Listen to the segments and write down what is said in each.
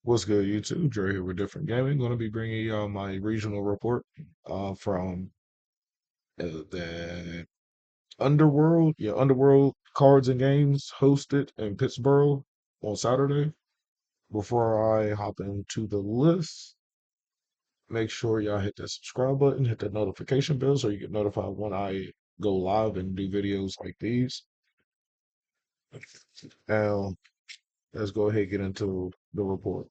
What's good, YouTube? Dre here with Different Gaming. Going to be bringing y'all my regional report from the Underworld. Yeah, Underworld Cards and Games hosted in Pittsboro on Saturday. Before I hop into the list, make sure y'all hit that subscribe button, hit that notification bell so you get notified when I go live and do videos like these. Now, let's go ahead and get into the report.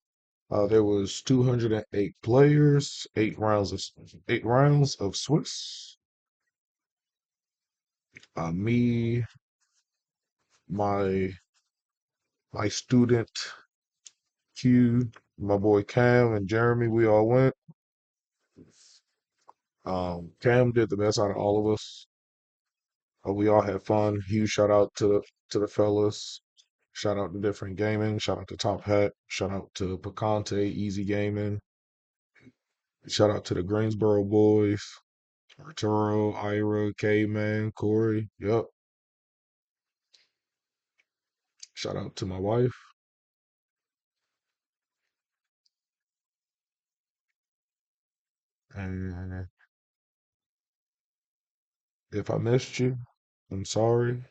There was 208 players, 8 rounds of Swiss. Me, my my student Q, my boy Cam and Jeremy, we all went. Cam did the best out of all of us. We all had fun. Huge shout out to the fellas. Shout out to Different Gaming. Shout out to Top Hat. Shout out to Picante, Easy Gaming. Shout out to the Greensboro boys. Arturo, Ira, K-Man, Corey. Yep. Shout out to my wife. And if I missed you, I'm sorry.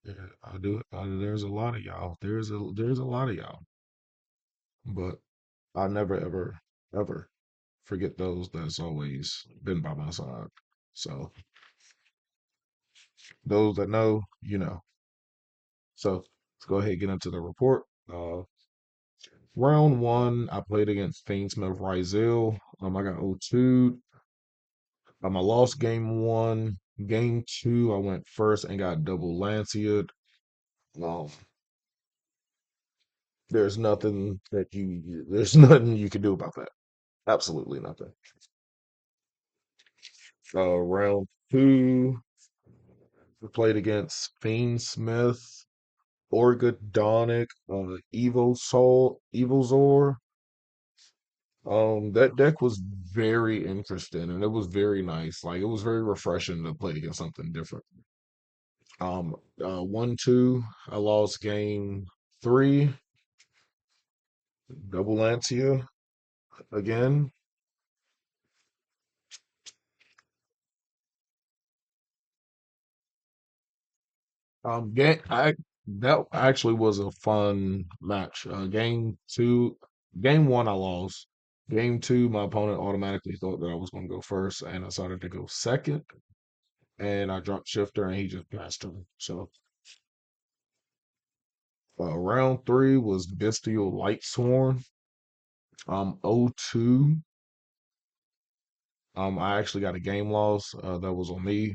Yeah, I do. There's a lot of y'all. There's a lot of y'all. But I never ever forget those that's always been by my side. So those that know, you know. So let's go ahead and get into the report. Round one, I played against Fiendsmith Rizel. I got 0-2. I lost game one. Game two, I went first and got double Lancia. Um, there's nothing you can do about that. Absolutely nothing. Round two, we played against Fiend Smith, Orgodonic, Evil Zor. That deck was very interesting and it was very nice. Like it was very refreshing to play against something different. 1-2, I lost game three, double Lancia again. That actually was a fun match. Game one, I lost. Game two, my opponent automatically thought that I was going to go first, and I decided to go second. And I dropped shifter, and he just passed him. So round three was Bestial Light Sworn. 0-2. I actually got a game loss. That was on me.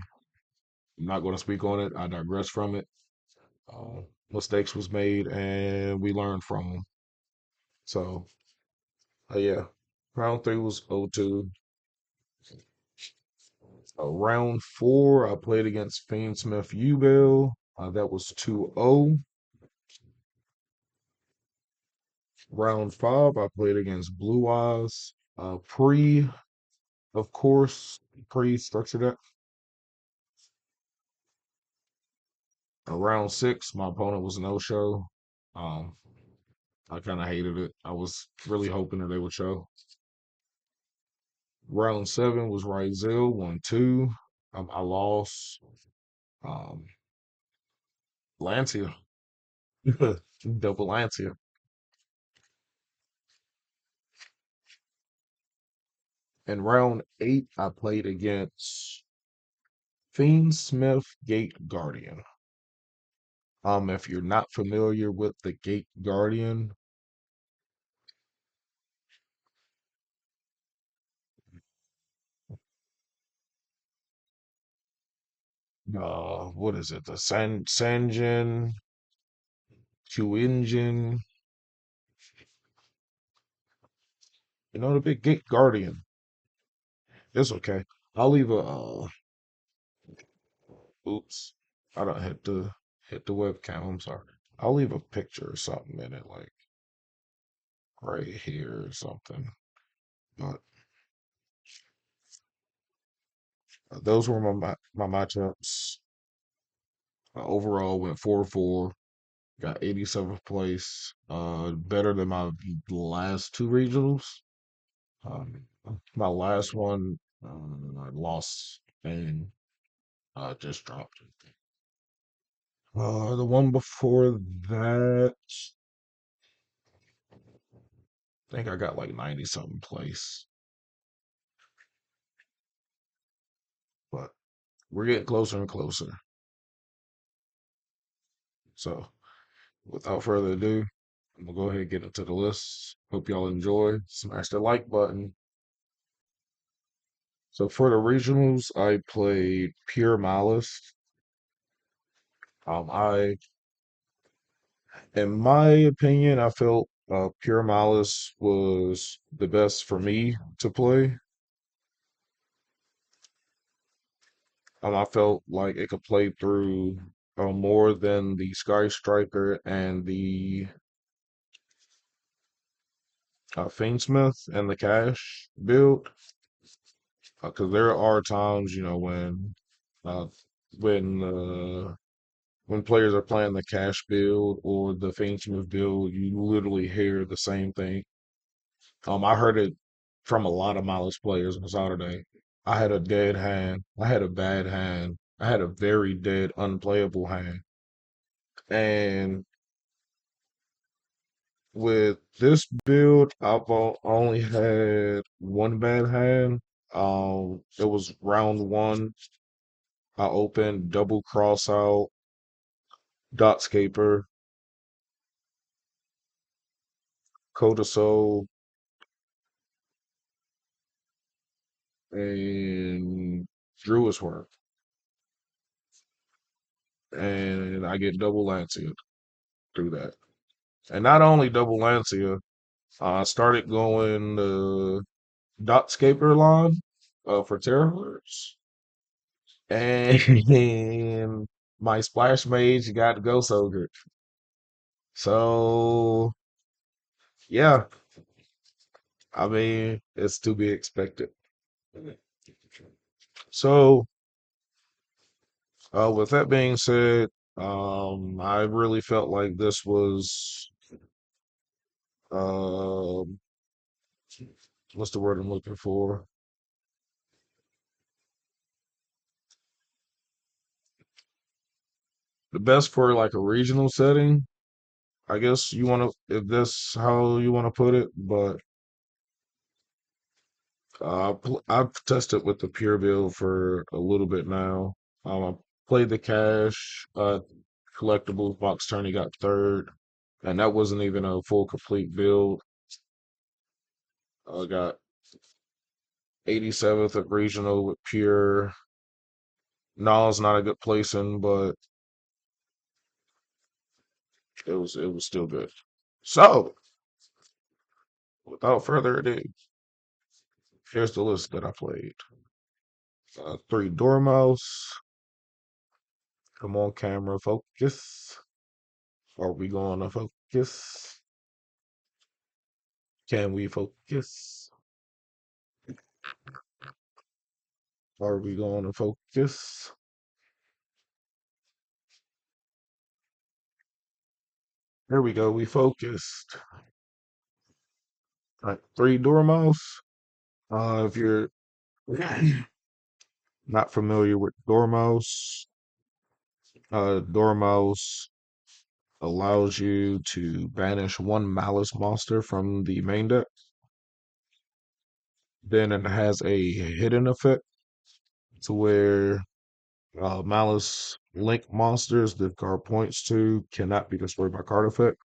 I'm not going to speak on it. I digress from it. Uh, Mistakes was made, and we learned from them. So yeah, round three was 0-2. Round four, I played against Fiendsmith Ubel. That was 2-0. Round five, I played against Blue Eyes. Of course, pre-structure deck. Round six, my opponent was no-show. Um, I kind of hated it. I was really hoping that they would show. Round seven was Ryzel, 1-2. I lost. Um, Lancia, double Lancia. In round eight, I played against Fiend Smith Gate Guardian. If you're not familiar with the Gate Guardian, what is it? The Sanjin, Q Engine, the big Gate Guardian. It's okay. I'll leave a oops. I don't hit the webcam. I'm sorry. I'll leave a picture or something in it, like right here or something. But those were my matchups. Overall, went 4-4. Got 87th place. Better than my last two regionals. Um, my last one, I lost and just dropped. The one before that, I think I got like 90 something place. But we're getting closer and closer. So without further ado, I'm gonna go ahead and get into the list. Hope y'all enjoy. Smash the like button. So for the regionals, I played Pure Malice. I, in my opinion, I felt Pure Malice was the best for me to play. I felt like it could play through more than the Sky Striker and the Fiendsmith and the Cash build. Because there are times, uh, when when players are playing the Cash build or the Fiendsmith build, you literally hear the same thing. I heard it from a lot of Malice players on Saturday. I had a dead hand. I had a bad hand. I had a very dead, unplayable hand. And with this build, only had one bad hand. It was round one. I opened double cross out, Dotscaper, Codasol, and Druid's Work. And I get double Lancia through that. And not only double Lancia, I started going the Dotscaper line for Terrors. And my Splash Mage got to go so good. So, yeah, I mean, it's to be expected. So, with that being said, I really felt like this was, um, what's the word I'm looking for? The best for like a regional setting, I guess you want to, if that's how you want to put it. But I've tested with the pure build for a little bit now. I played the cash, collectibles box tourney, got third, and that wasn't even a full complete build. I got 87th at regional with pure. Nal's not a good placing, but it was still good. So without further ado, here's the list that I played. Three Dormouse. Come on, camera, focus. Are we going to focus? Can we focus? Are we going to focus? There we go. We focused. All right, three Dormouse. If you're not familiar with Dormouse, Dormouse allows you to banish one Malice monster from the main deck. Then it has a hidden effect to where Malice link monsters the card points to cannot be destroyed by card effect.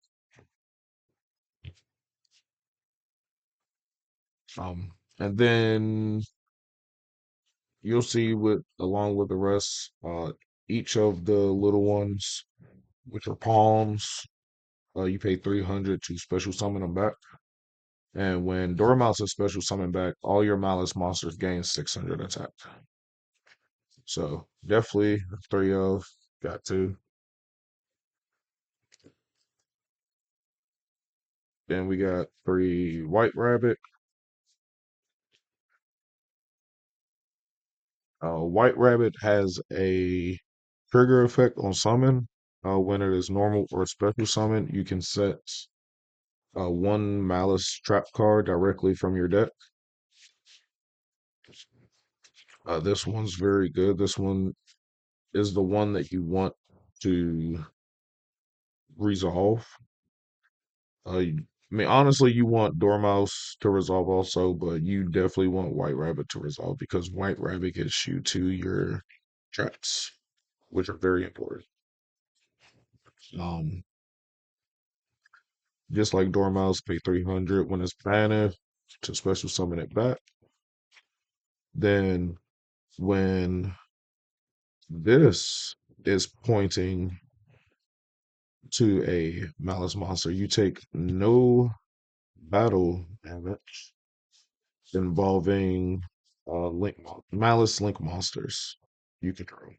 And then you'll see with along with the rest, each of the little ones, which are palms, you pay 300 to special summon them back. And when Dormouse is special summon back, all your Malice monsters gain 600 attack. So definitely three of got two. Then we got three White Rabbit. White Rabbit has a trigger effect on summon. When it is normal or special summon, you can set one Malice trap card directly from your deck. This one's very good. This one is the one that you want to resolve. I mean, honestly, you want Dormouse to resolve also, but you definitely want White Rabbit to resolve because White Rabbit gets you to your traps, which are very important. Um, just like Dormouse, pay 300 when it's banished to special summon it back. Then when this is pointing to a Malice monster, you take no battle damage involving Malice Link monsters you control.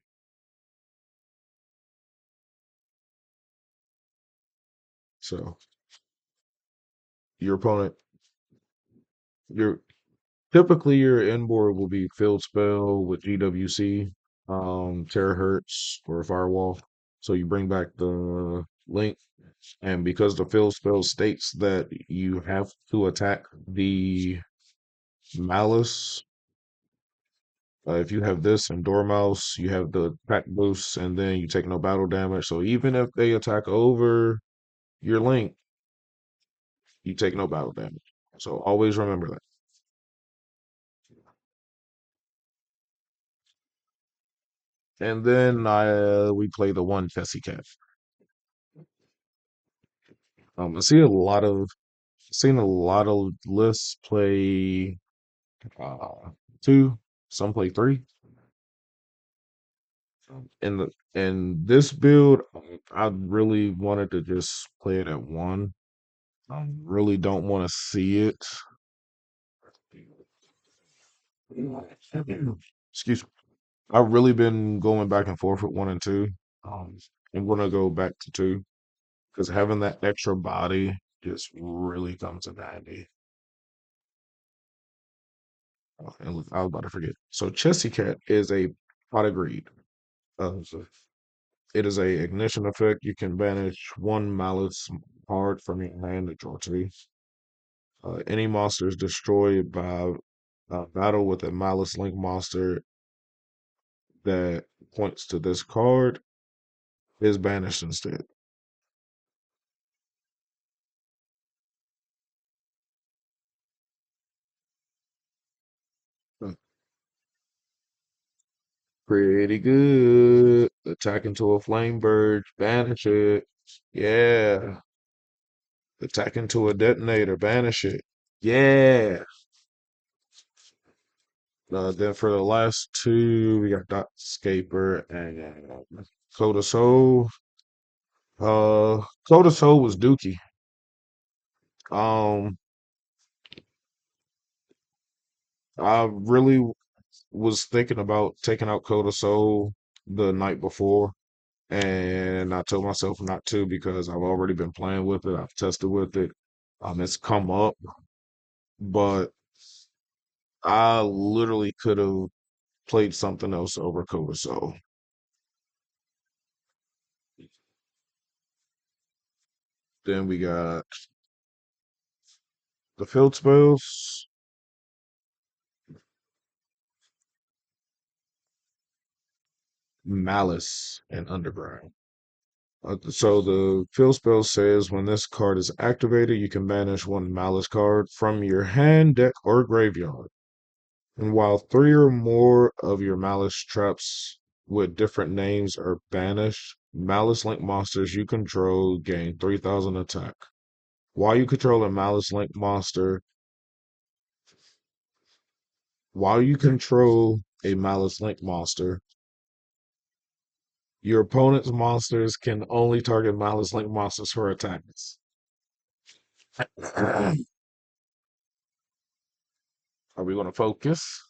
So your opponent, your typically your inboard will be Field Spell with GWC, Terahertz or Firewall. So you bring back the Link, and because the Field Spell states that you have to attack the Malice. If you have this and Dormouse, you have the attack boost, and then you take no battle damage. So even if they attack over your Link, you take no battle damage. So always remember that. And then we play the one Fessy Cat. I see a lot of seen a lot of lists play two, some play three. In this build, I really wanted to just play it at one. I really don't want to see it. Excuse me. I've really been going back and forth with one and two. Um, I'm gonna go back to two because having that extra body just really comes in handy. And look, I was about to forget. So Chessy Cat is a pot of greed. So it is a ignition effect. You can banish one Malice card from your hand to draw two. Any monster is destroyed by battle with a Malice Link monster that points to this card is banished instead. Uh, Pretty good. Attack into a flame bird, banish it. Yeah. Attack into a detonator, banish it. Yeah. Then for the last two, we got Dot Scaper and Code of Soul. Code of Soul was Dookie. Um, I really was thinking about taking out Code of Soul the night before, and I told myself not to because I've already been playing with it. I've tested with it. It's come up, but I literally could have played something else over Code of Soul. Then we got the field spells, Malice, and Underground. So the field spell says when this card is activated, you can banish one Malice card from your hand, deck, or graveyard. And while three or more of your Malice traps with different names are banished, Malice Link monsters you control gain 3,000 attack. While you control a Malice Link monster, while you control a Malice Link monster, your opponent's monsters can only target Malice Link monsters for attacks. Are we going to focus?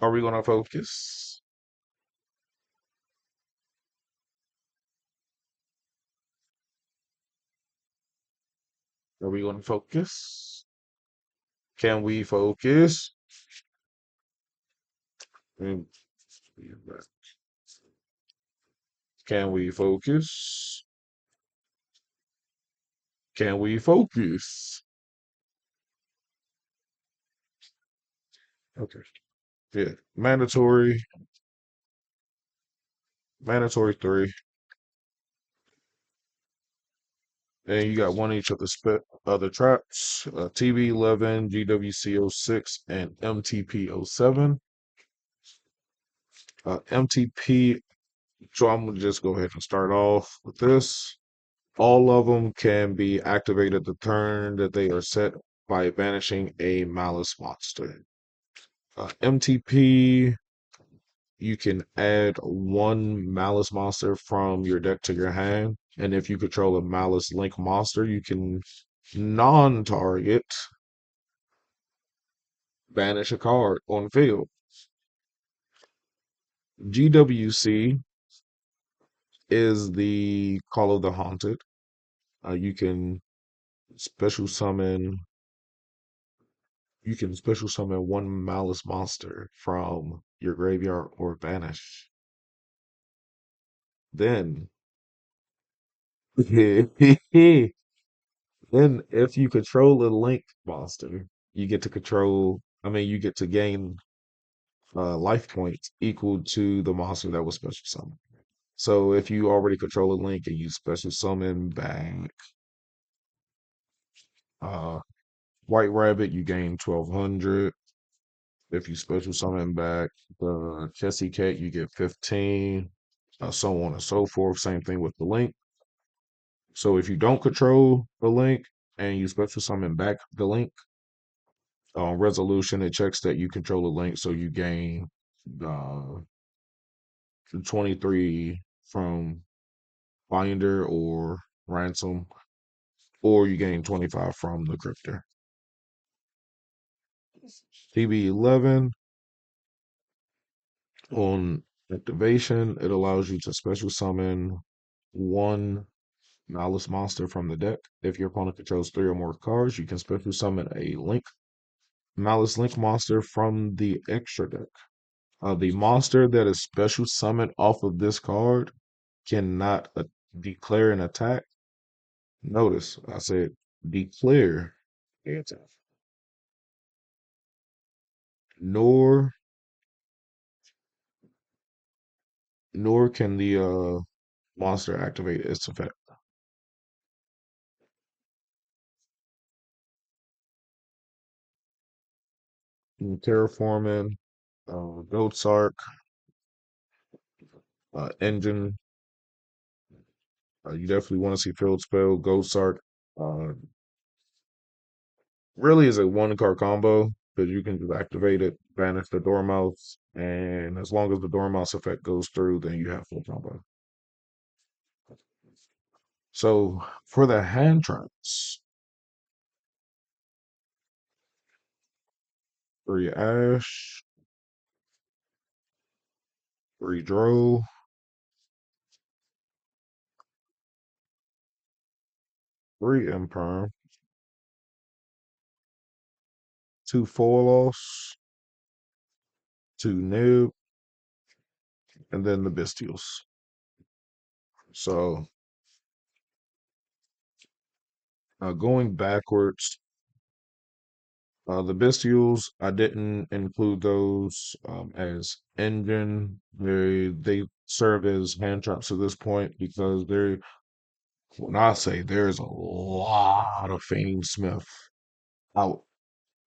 Are we going to focus? Are we going to focus? Can we focus? Mm, Can we focus? Can we focus? Okay. Yeah. Mandatory three. And you got one each of the other traps. TB11, GWC06, and MTP07. MTP, so I'm gonna just go ahead and start off with this. All of them can be activated the turn that they are set by banishing a Malice monster. MTP, you can add one Malice monster from your deck to your hand. And if you control a Malice Link monster, you can non-target banish a card on field. GWC is the Call of the Haunted. You can special summon one Malice monster from your graveyard or banish. Then then if you control a link monster, you get to gain life points equal to the monster that was special summoned. So if you already control a link and you special summon back uh White Rabbit, you gain 1200. If you special summon back the Chessy Cat, you get 15, so on and so forth. Same thing with the link. So if you don't control the link and you special summon back the link, resolution, it checks that you control the link, so you gain uh, 23 from Binder or Ransom, or you gain 25 from the Cryptor. TB11, on activation, it allows you to special summon one Malice monster from the deck. If your opponent controls three or more cards, you can special summon a Malice Link monster from the extra deck. The monster that is special summoned off of this card cannot declare an attack. Notice I said declare an attack, nor can the monster activate its effect. Terraforming, Goat Sark, Engine. You definitely want to see Field Spell. Goat Sark uh, really is a one card combo because you can just activate it, banish the Dormouse, and as long as the Dormouse effect goes through, then you have full combo. So for the hand traps, 3 Ash, 3 Drow, 3 Imperm, 2 Foilos, 2 Nib, and then the Bestials. So going backwards, the Bestials, I didn't include those as engine. They serve as hand traps at this point because when I say there's a lot of Fame Smith out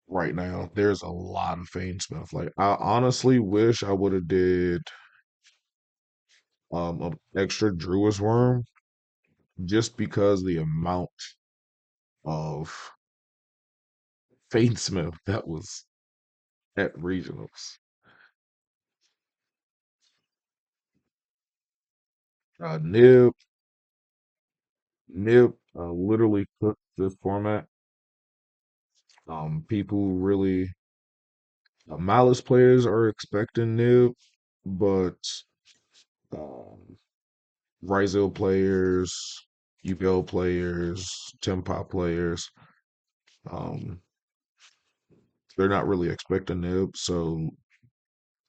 right now. There's a lot of Fame Smith. Like I honestly wish I would have did an extra Druid's Worm just because the amount of Fame Smith that was at regionals. Nib literally cooked this format. People really, Malice players are expecting Nib, but um, Rizal players, UBL players, Tempa players, um, they're not really expecting Nib. So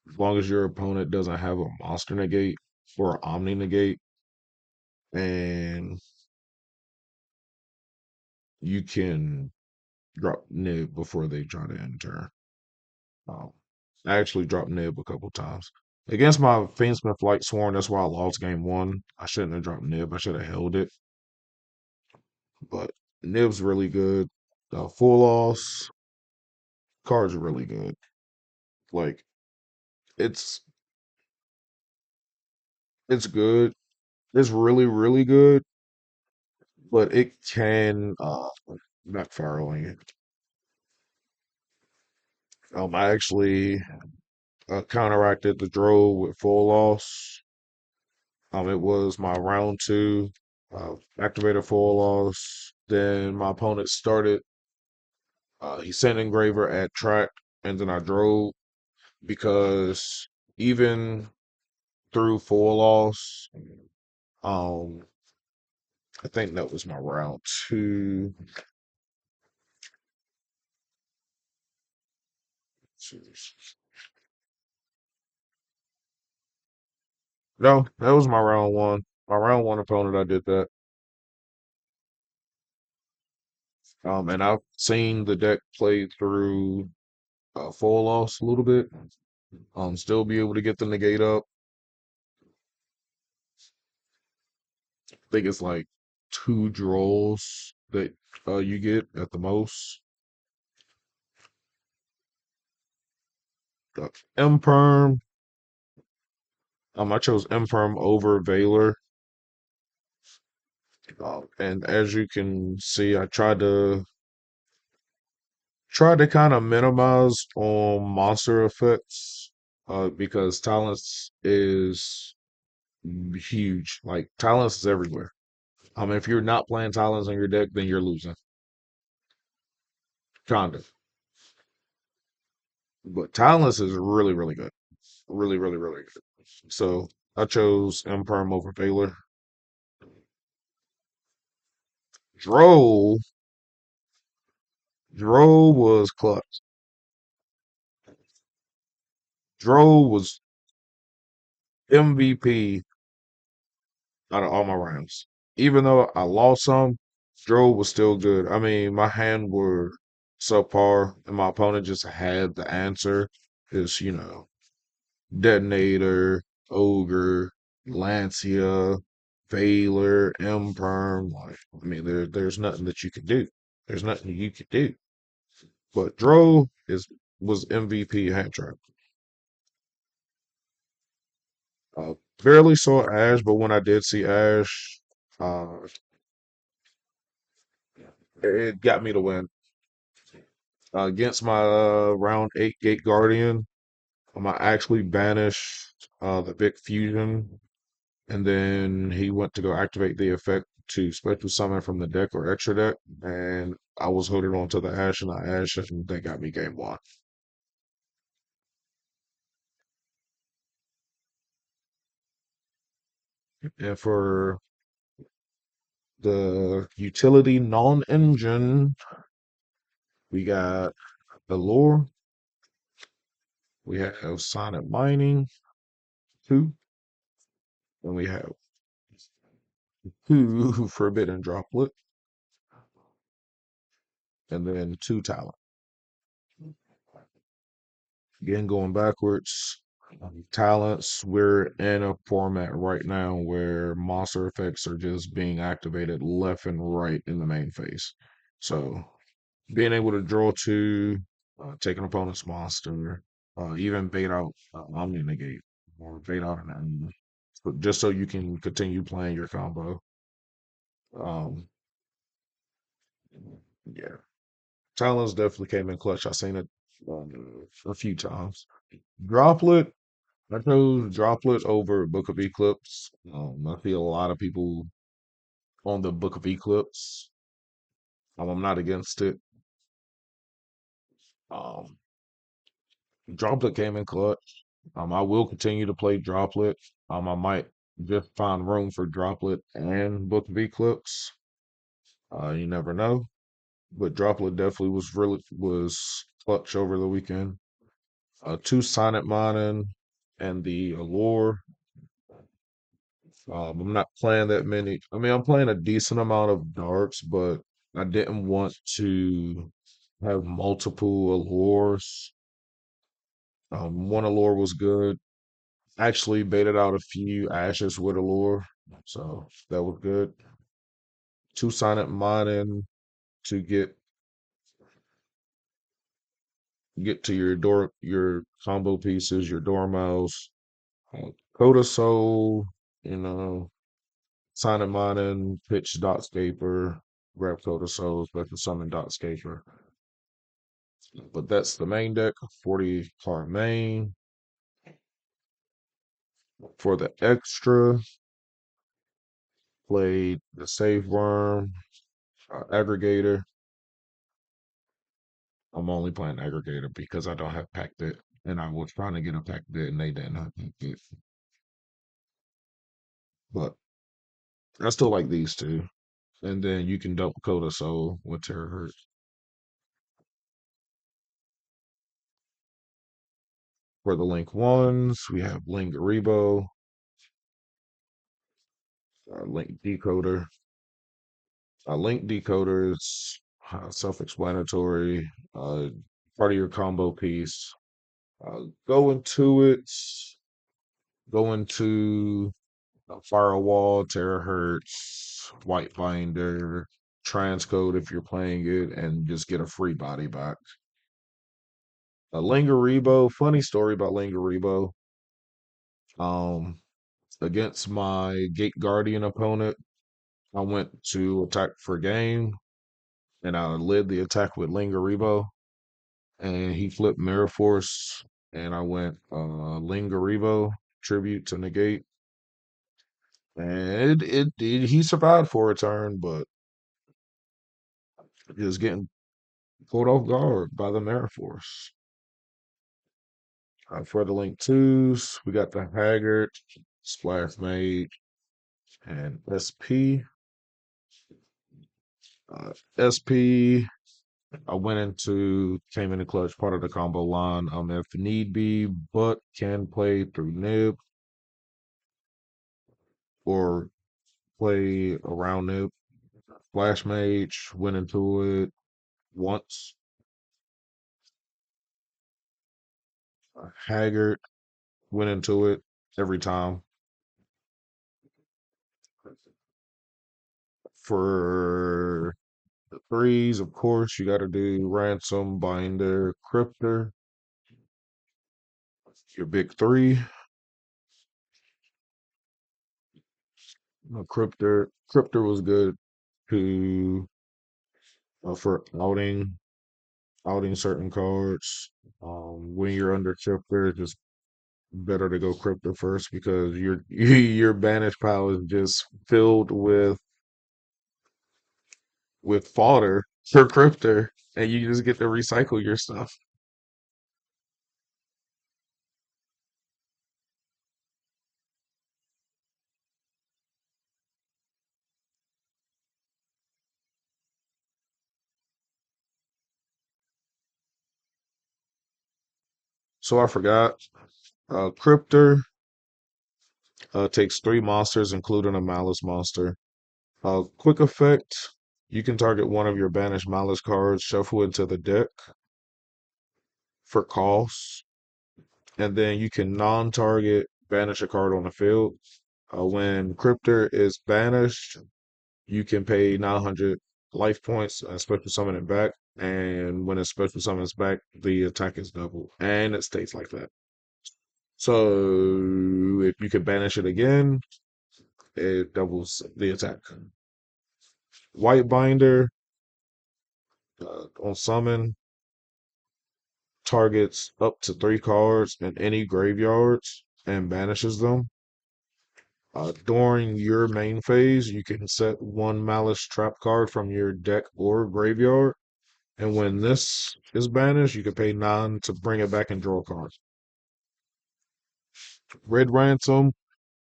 as long as your opponent doesn't have a monster negate or omni negate, and you can drop nib before they try to enter. Um, I actually dropped nib a couple times. Against my Fiendsmith Light Sworn, that's why I lost game one. I shouldn't have dropped nib. I should have held it. But nib's really good. Full loss cards are really good. Like it's it's good. It's really, really good, but it can backfire on you. I actually counteracted the draw with full loss. It was my round two. Activated full loss. Then my opponent started. He sent engraver at track, and then I drove because even through full loss, um, I think that was my round two. No, that was my round one. My round one opponent, I did that. And I've seen the deck play through full loss a little bit. Still be able to get the negate up. I think it's like two draws that you get at the most. Imperm. I chose Imperm over Valor. And as you can see, I tried to kind of minimize on monster effects because Talents is huge. Like Talents is everywhere. If you're not playing Talons on your deck, then you're losing. Kind of. But Talons is really, really good. Really, really, really good. So I chose Imperm over Valor. Dro, Dro was clutch. Dro was MVP out of all my rounds. Even though I lost some, Dro was still good. My hand were subpar, and my opponent just had the answer. Is Detonator, Ogre, Lancia, Valor, Imperm. Like, there's nothing that you could do. There's nothing you could do. But Dro was MVP hand trap. Barely saw Ash, but when I did see Ash, uh, it got me to win. Against my round eight Gate Guardian, I actually banished the big fusion, and then he went to go activate the effect to special summon from the deck or extra deck, and I was holding on to the Ash and the Ash, and they got me game one. And for the utility non-engine, we got the lore, we have Sonic Mining, two, and we have two Forbidden Droplet, and then two Talent. Again, going backwards, talents, we're in a format right now where monster effects are just being activated left and right in the main phase. So being able to draw two, take an opponent's monster, even bait out Omni Negate or bait out an enemy, but just so you can continue playing your combo. Um, yeah, talents definitely came in clutch. I've seen it a few times. Droplet, I chose Droplet over Book of Eclipse. I feel a lot of people on the Book of Eclipse. I'm not against it. Um, Droplet came in clutch. I will continue to play Droplet. I might just find room for Droplet and Book of Eclipse. You never know. But Droplet definitely was clutch over the weekend. Two Sonnet Mining and the Allure. I'm not playing that many. I mean, I'm playing a decent amount of darks, but I didn't want to have multiple allures. One allure was good. Actually, baited out a few ashes with allure, so that was good. Two silent mining to get to your combo pieces, your dormouse. Coda Soul, you know, silent mining, pitch dotscaper, grab Coda Soul, special summon dotscaper. But that's the main deck, 40 card main. For the extra, played the Save Worm, Aggregator. I'm only playing Aggregator because I don't have Packed It. And I was trying to get a Packed It and they didn't have Packed It. But I still like these two. And then you can double Coda Soul with Terahertz. For the Link ones, we have Lingaribo, Link Decoder. Link Decoder is self-explanatory. Part of your combo piece. Go into it. Go into Firewall, Terahertz, White Binder, Transcode if you're playing it, and just get a free body back. Lingaribo, funny story about Lingaribo. Um, against my Gate Guardian opponent, I went to attack for game, and I led the attack with Lingaribo, and he flipped Mirror Force, and I went Lingaribo tribute to negate, and he survived for a turn, but just getting pulled off guard by the Mirror Force. For the Link twos, we got the Haggard, Splash Mage, and SP. SP, I went into, came in the clutch, part of the combo line. If need be, but can play through Nib or play around Nib. Flash Mage, went into it once. Haggard, went into it every time. For the threes, of course, you got to do Ransom, Binder, Cryptor, your big three. Cryptor was good to for outing certain cards. When you're under Cryptor, it's just better to go Cryptor first because your banish pile is just filled with fodder for Cryptor, and you just get to recycle your stuff. So I forgot. Cryptor takes three monsters, including a Malice monster. Quick effect. You can target one of your banished Malice cards, shuffle into the deck for cost, and then you can non-target banish a card on the field. When Cryptor is banished, you can pay 900 life points and special summon it back. And when a special summons back, the attack is double, and it stays like that. So if you can banish it again, it doubles the attack. White Binder on summon targets up to three cards in any graveyards and banishes them. During your main phase, you can set one Malice trap card from your deck or graveyard. And when this is banished, you can pay 9 to bring it back and draw a card. Red Ransom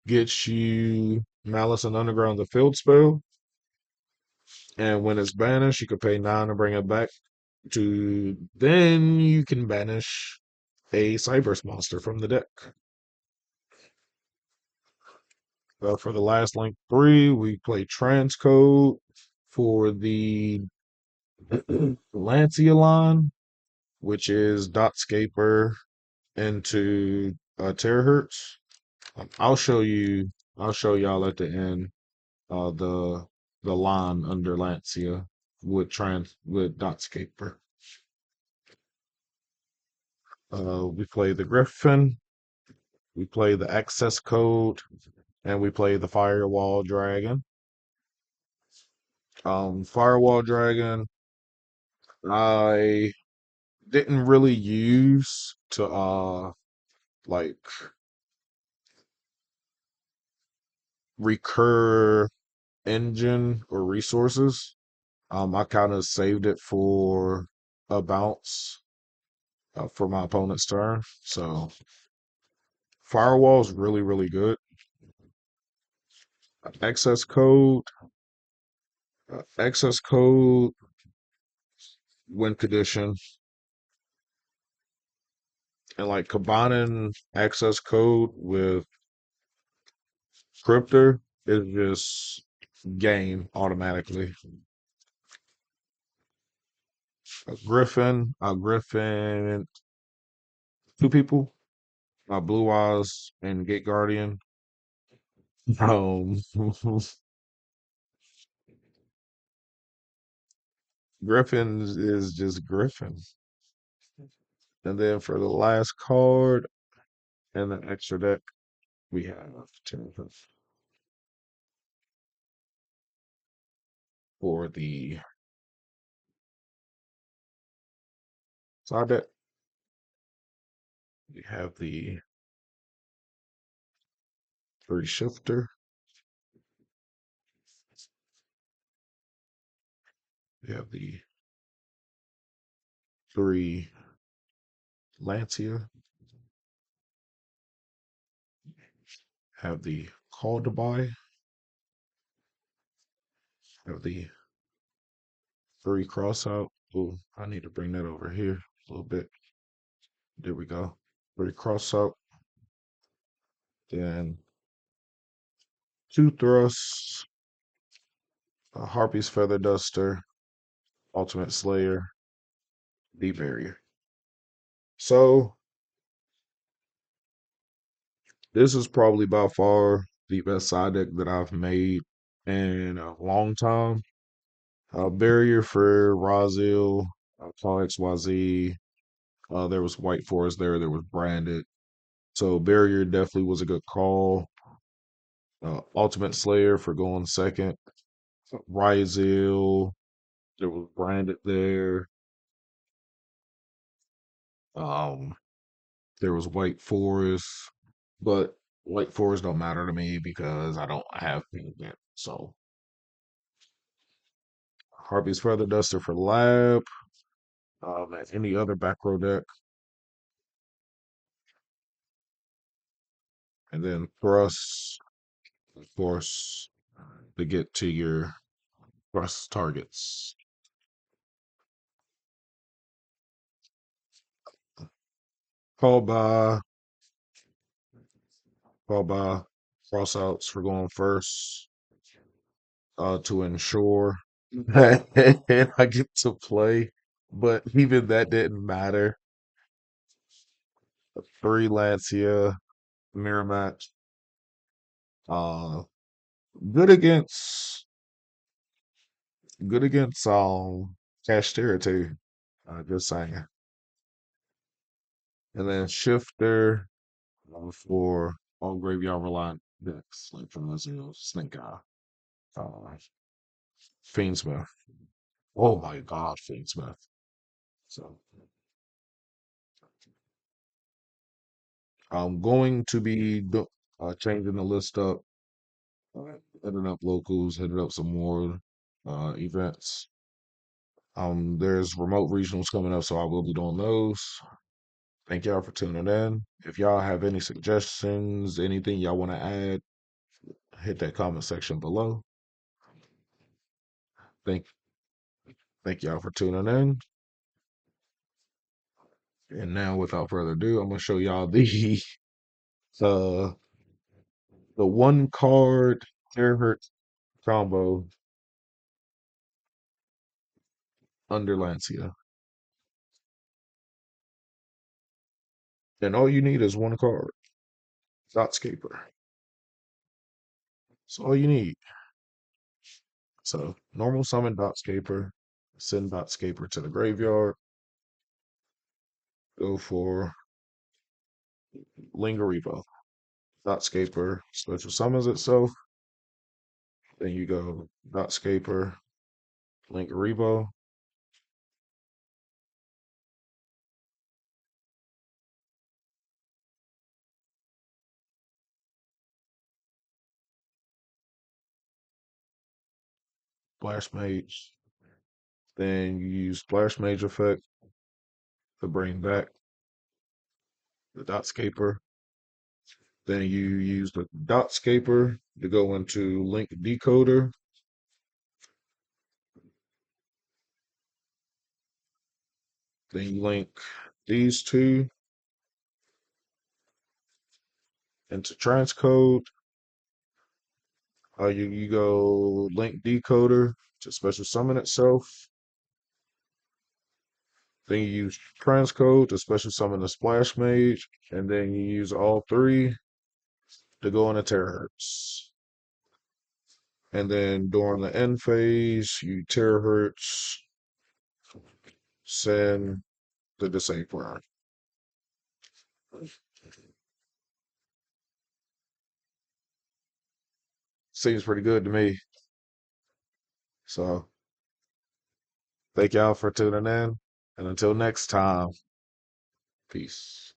gets you Malice and Underground the field spell. And when it's banished, you can pay 9 to bring it back to then you can banish a Cyberse monster from the deck. For the last link three, we play transcode for the Lancia line, which is Dotscaper into terahertz. I'll show you. I'll show y'all at the end. The line under Lancia with Dotscaper. We play the Griffin. We play the Access Code, and we play the Firewall Dragon. Firewall Dragon, I didn't really use to like recur engine or resources. I kind of saved it for a bounce for my opponent's turn. So firewall's really, really good. Access code, access code, win condition, and like combining access code with scripter is just game automatically. A Griffin, two people, Blue Eyes and Gate Guardian. Um, Griffin is just Griffin. And then for the last card and the extra deck, we have Timothy for the side deck. We have the three shifter. We have the three Lancia. Have the call to buy. Have the three cross out. Oh, I need to bring that over here a little bit. There we go. Three cross out. Then two thrusts. A Harpy's Feather Duster. Ultimate Slayer. Deep Barrier. So this is probably by far the best side deck that I've made in a long time. Barrier for Razil, Call XYZ. There was White Forest there. There was Branded. So Barrier definitely was a good call. Ultimate Slayer for going second. Ryzel, there was Branded there. Um, there was White Forest, but White Forest don't matter to me because I don't have pink yet. So Harvey's Feather Duster for Lab. And any other back row deck, and then Thrust, of course, to get to your Thrust targets. Call by, call by, cross outs for going first to ensure that I get to play. But even that didn't matter. Three Lancia, mirror match. Uh, good against, good against Cashtera too. Just saying. And then Shifter for all graveyard reliant decks, like from the Zero, Snake Eye, uh, Fiendsmith. Oh my God, Fiendsmith. So I'm going to be changing the list up, hitting up locals, hitting up some more events. There's remote regionals coming up, so I will be doing those. Thank y'all for tuning in. If y'all have any suggestions, anything y'all want to add, hit that comment section below. Thank thank y'all for tuning in. And now, without further ado, I'm gonna show y'all the uh the one card terahertz combo under Lancia. And all you need is one card. Dotscaper. That's all you need. So normal summon Dotscaper, send Dotscaper to the graveyard, go for Lingerivo. Dotscaper special summons itself. Then you go Dotscaper, Lingerivo, Splash Mage. Then you use Splash Mage effect to bring back the Dotscaper. Then you use the Dotscaper to go into Link Decoder. Then you link these two into transcode. You go link decoder to special summon itself. Then you use transcode to special summon the splash mage, and then you use all three to go into terahertz. And then during the end phase, you terahertz send the disabler. Seems pretty good to me. So thank y'all for tuning in. And until next time, peace.